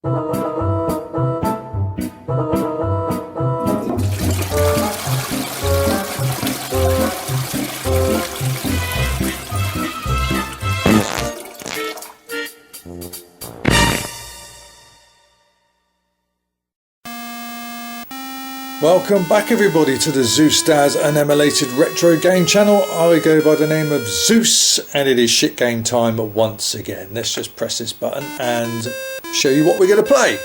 Welcome back everybody to the Zeusdaz Unemulated Retro Game Channel. I go by the name of Zeus and it is shit game time once again. Let's just press this button and show you what we're going to play.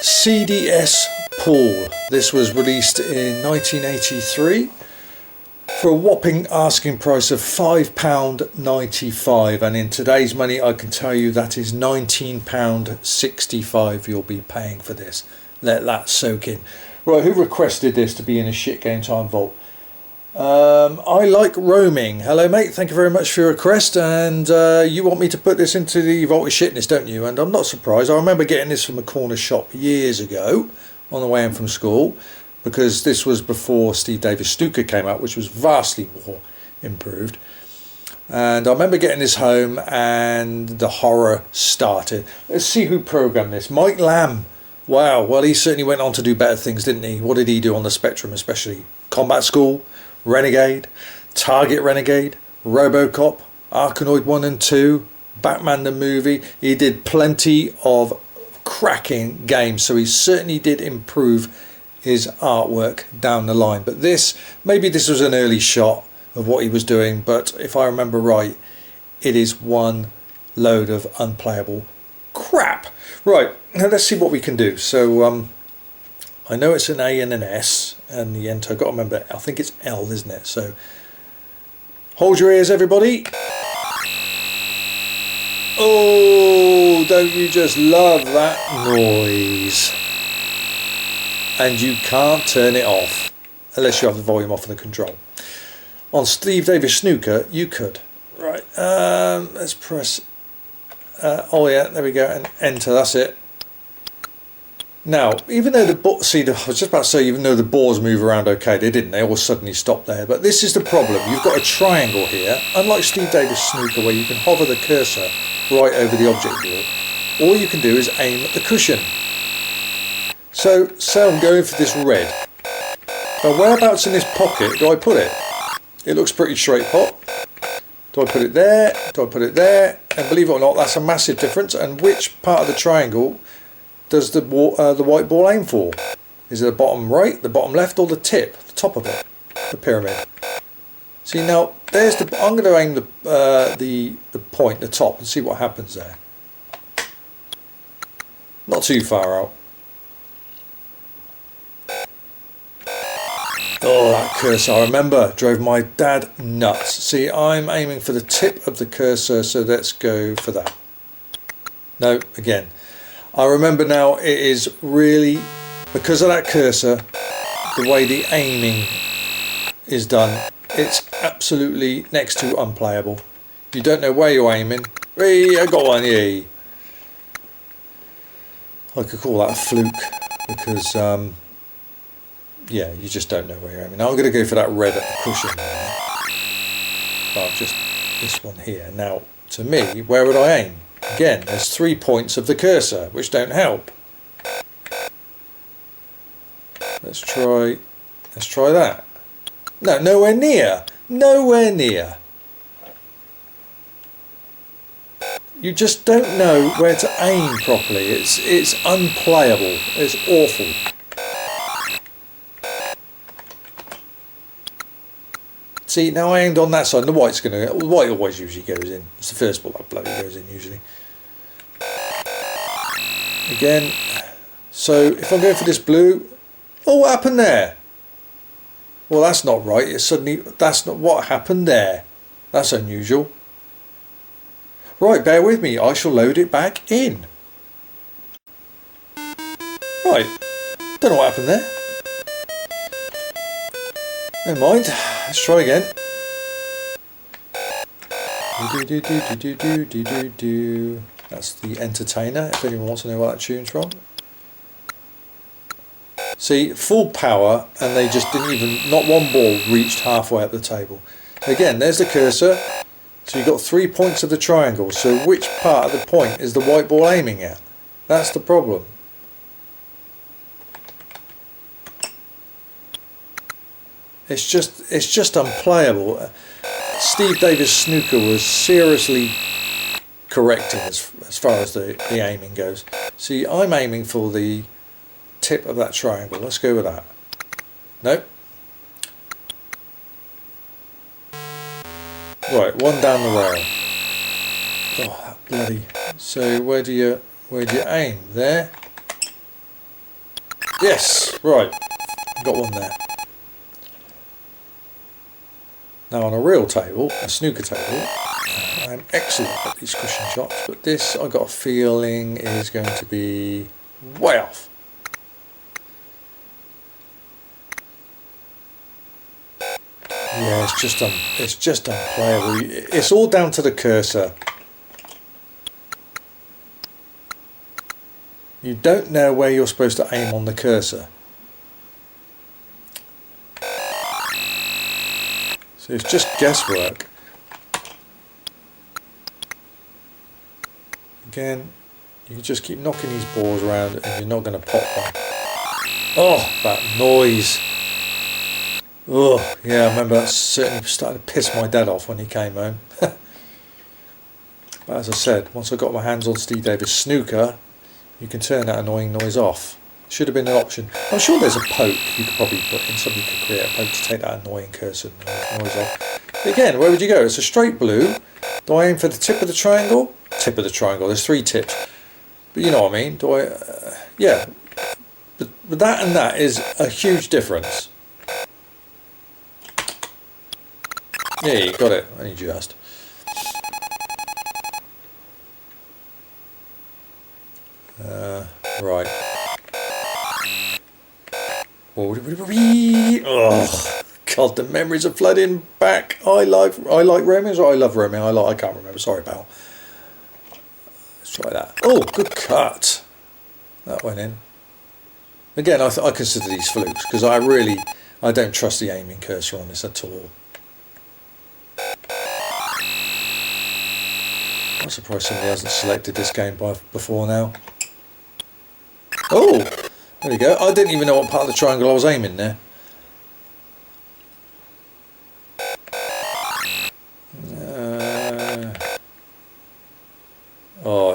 CDS Pool. This was released in 1983 for a whopping asking price of £5.95, and in today's money I can tell you that is £19.65 you'll be paying for this. Let that soak in. Right, who requested this to be in a shit game time vault? I like roaming. Hello mate, thank you very much for your request, and you want me to put this into the vault of shitness, don't you? And I'm not surprised. I remember getting this from a corner shop years ago on the way home from school, because this was before Steve Davis Snooker came out, which was vastly more improved. And I remember getting this home and the horror started. Let's see who programmed this. Mike Lamb. Wow, well he certainly went on to do better things, didn't he? What did he do on the Spectrum especially? Combat School, Renegade, Target Renegade, Robocop, Arkanoid 1 and 2, Batman the movie. He did plenty of cracking games, so he certainly did improve his artwork down the line. But this, maybe this was an early shot of what he was doing, but if I remember right, it is one load of unplayable crap. Right, now let's see what we can do. So I know it's an A and an S, and the enter, I've got to remember, I think it's L, isn't it? So hold your ears everybody. Oh, don't you just love that noise? And you can't turn it off unless you have the volume off of the control. On Steve Davis Snooker you could. Right, let's press oh yeah, there we go, and enter, that's it. Now, even though I was just about to say, even though the balls move around okay, they didn't, they all suddenly stopped there. But this is the problem, you've got a triangle here, unlike Steve Davis Snooker where you can hover the cursor right over the object board. All you can do is aim at the cushion. So I'm going for this red. Now whereabouts in this pocket do I put it? It looks pretty straight pot. Do I put it there? Do I put it there? And believe it or not, that's a massive difference. And which part of the triangle does the white ball aim for? Is it the bottom right, the bottom left, or the tip, the top of it, the pyramid? See now, there's the. I'm going to aim the point, the top, and see what happens there. Not too far out. Oh, that cursor, I remember, drove my dad nuts. See, I'm aiming for the tip of the cursor, so let's go for that. No, again. I remember now, it is really, because of that cursor, the way the aiming is done, it's absolutely next to unplayable. You don't know where you're aiming. Hey, I got one, yay. I could call that a fluke, because yeah, you just don't know where you're aiming. Now I'm going to go for that red at the cushion there. Well, just this one here. Now, to me, where would I aim? Again, there's 3 points of the cursor, which don't help. Let's try that. No, nowhere near. Nowhere near. You just don't know where to aim properly. It's unplayable. It's awful. See, now I aimed on that side, and the white's going to... The white always usually goes in. It's the first ball that bloody goes in, usually. Again. So, if I'm going for this blue... Oh, what happened there? Well, that's not right. It's suddenly... That's not what happened there. That's unusual. Right, bear with me. I shall load it back in. Right. Don't know what happened there. Never mind. Let's try again. That's the Entertainer, if anyone wants to know what that tune's from. See, full power, and they just didn't even, not one ball reached halfway up the table. Again, there's the cursor. So you've got 3 points of the triangle. So which part of the point is the white ball aiming at? That's the problem. It's just unplayable. Steve Davis snooker was seriously correcting as far as the aiming goes. See, I'm aiming for the tip of that triangle. Let's go with that. Nope. Right, one down the rail. Oh, that bloody. So where do you aim? There. Yes, right. Got one there. Now on a real table, a snooker table, I'm excellent at these cushion shots, but this I got a feeling is going to be way off. Yeah, it's just unplayable. It's all down to the cursor. You don't know where you're supposed to aim on the cursor. So it's just guesswork. Again, you can just keep knocking these balls around and you're not going to pop one. Oh, that noise. Oh, yeah, I remember that certainly started to piss my dad off when he came home. But as I said, once I got my hands on Steve Davis snooker, you can turn that annoying noise off. Should have been an option. I'm sure there's a poke you could probably put in. Somebody could create a poke to take that annoying cursor noise off. But again, where would you go? It's a straight blue. Do I aim for the tip of the triangle? Tip of the triangle. There's 3 tips. But you know what I mean. Do I? Yeah. But that and that is a huge difference. Yeah, you got it. Only just. Right. Oh, God, the memories are flooding back. I like roaming, or I love roaming. I can't remember. Sorry, pal. Let's try that. Oh, good cut. That went in. Again, I consider these flukes because I don't trust the aiming cursor on this at all. I'm surprised somebody hasn't selected this game before now. Oh, there we go. I didn't even know what part of the triangle I was aiming there. Oh,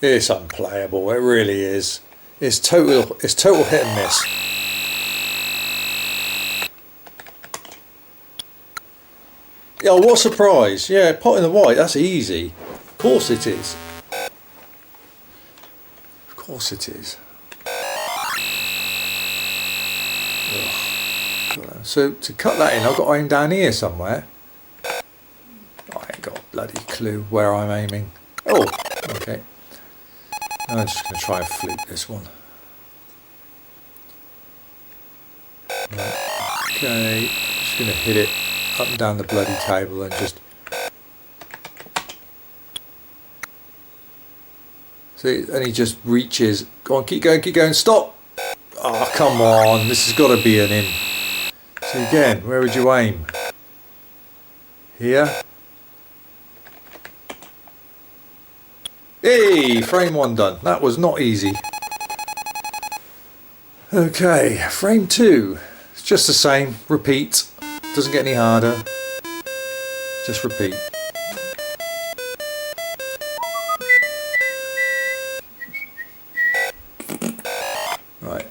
it's unplayable. It really is. It's total hit and miss. Oh, what a surprise. Yeah, pot in the white, that's easy. Of course it is. Of course it is. Ugh. So to cut that in, I've got to aim down here somewhere. I ain't got a bloody clue where I'm aiming. Oh, okay. I'm just going to try and fluke this one. Right. Okay, I'm just going to hit it up and down the bloody table and just see, and he just reaches. Go on, keep going, stop! Oh, come on, this has got to be an in. So again, where would you aim? Here? Hey, frame 1 done. That was not easy. Okay, frame 2. It's just the same, repeat. Doesn't get any harder. Just repeat. Right.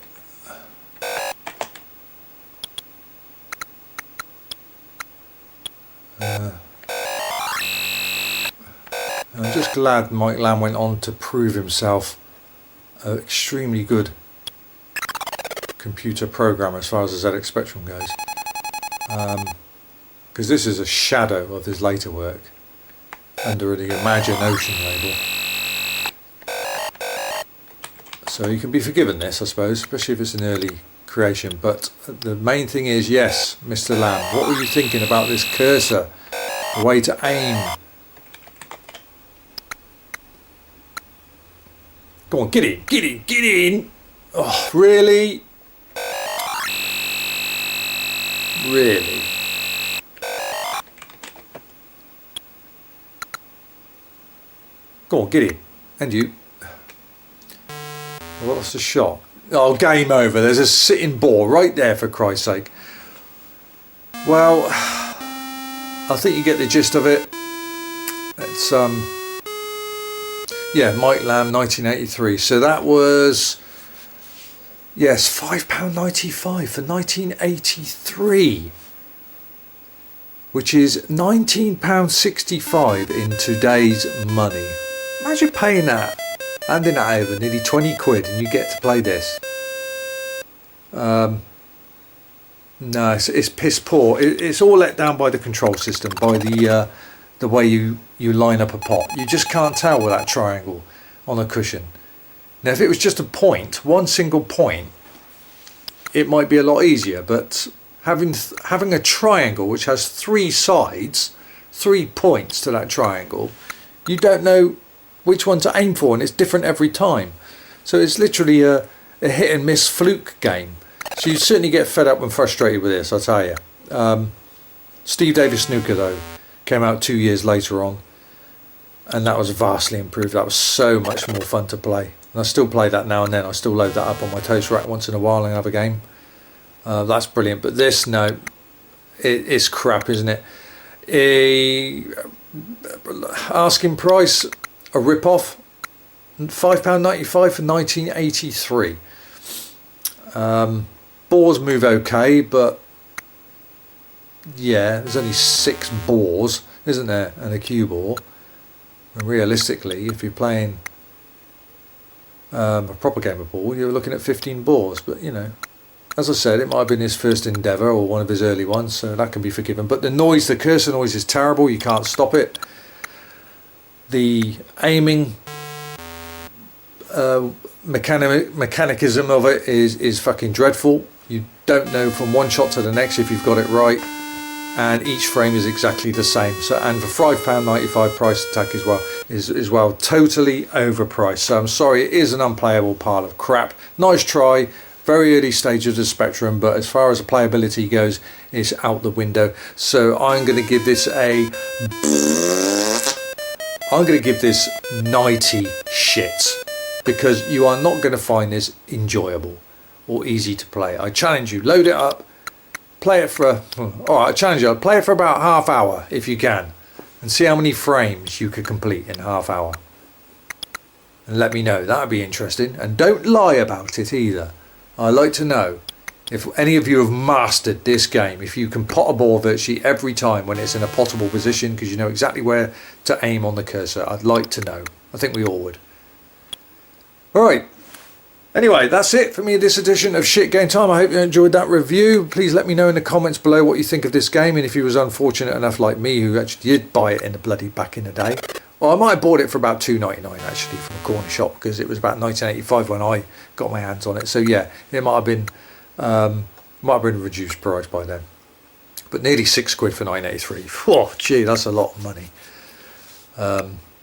I'm just glad Mike Lamb went on to prove himself an extremely good computer programmer as far as the ZX Spectrum goes. Because this is a shadow of his later work under the Imagine Ocean label. So you can be forgiven this, I suppose, especially if it's an early creation. But the main thing is, yes, Mr. Lamb, what were you thinking about this cursor? The way to aim. Go on, get in! Oh, really? Really? Go on, get in. And you. What's the shot? Oh, game over. There's a sitting ball right there, for Christ's sake. Well, I think you get the gist of it. It's yeah, Mike Lamb, 1983. So that was, yes, £5.95 for 1983, which is £19.65 in today's money. Imagine paying that, handing that over, nearly 20 quid, and you get to play this. No, it's piss poor. It's all let down by the control system, by the way you line up a pot. You just can't tell with that triangle on a cushion. Now, if it was just a point, one single point, it might be a lot easier. But having a triangle which has 3 sides, 3 points to that triangle, you don't know which one to aim for, and it's different every time. So it's literally a hit and miss fluke game. So you certainly get fed up and frustrated with this, I'll tell you. Steve Davis Snooker, though, came out 2 years later on, and that was vastly improved. That was so much more fun to play. And I still play that now and then. I still load that up on my toast rack once in a while and have a game. That's brilliant. But this, no, it's crap, isn't it? Asking price, a rip-off, £5.95 for 1983. Boars move okay, but yeah, there's only 6 boars, isn't there, and a cue ball. And realistically, if you're playing a proper game of ball, you're looking at 15 boars. But you know, as I said, it might have been his first endeavour or one of his early ones, so that can be forgiven. But the noise, the cursor noise, is terrible. You can't stop it. The aiming mechanicism of it is fucking dreadful. You don't know from one shot to the next if you've got it right, and each frame is exactly the same. So, and for £5.95 price tag as well is well totally overpriced. So I'm sorry, it is an unplayable pile of crap. Nice try, very early stage of the spectrum, but as far as the playability goes, it's out the window. So I'm going to give this 90 shits, because you are not going to find this enjoyable or easy to play. I challenge you, load it up, play it for I challenge you, play it for about half hour if you can, and see how many frames you could complete in half hour, and let me know. That would be interesting. And don't lie about it either. I'd like to know if any of you have mastered this game, if you can pot a ball virtually every time when it's in a potable position, because you know exactly where to aim on the cursor. I'd like to know. I think we all would. Alright, anyway, that's it for me this edition of Shit Game Time. I hope you enjoyed that review. Please let me know in the comments below what you think of this game, and if you was unfortunate enough like me who actually did buy it in the bloody back in the day. Well, I might have bought it for about £2.99 actually from a corner shop, because it was about 1985 when I got my hands on it. So yeah, it might have been reduced price by then. But nearly £6 for 1983. Oh, gee, that's a lot of money.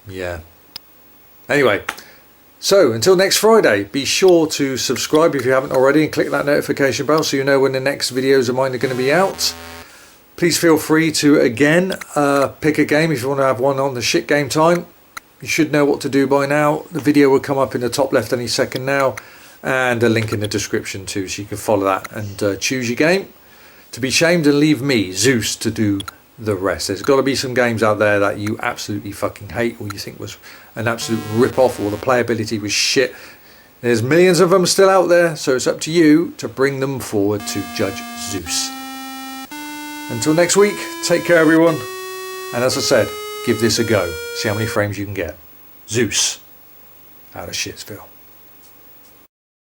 Yeah. Anyway. So, until next Friday, be sure to subscribe if you haven't already and click that notification bell so you know when the next videos of mine are going to be out. Please feel free to, again, pick a game if you want to have one on the Shit Game Time. You should know what to do by now. The video will come up in the top left any second now, and a link in the description too, so you can follow that and choose your game. To be shamed and leave me, Zeus, to do the rest. There's got to be some games out there that you absolutely fucking hate, or you think was an absolute rip-off, or the playability was shit. There's millions of them still out there, so it's up to you to bring them forward to Judge Zeus. Until next week, take care everyone, and as I said, give this a go. See how many frames you can get. Zeus out of Shitsville.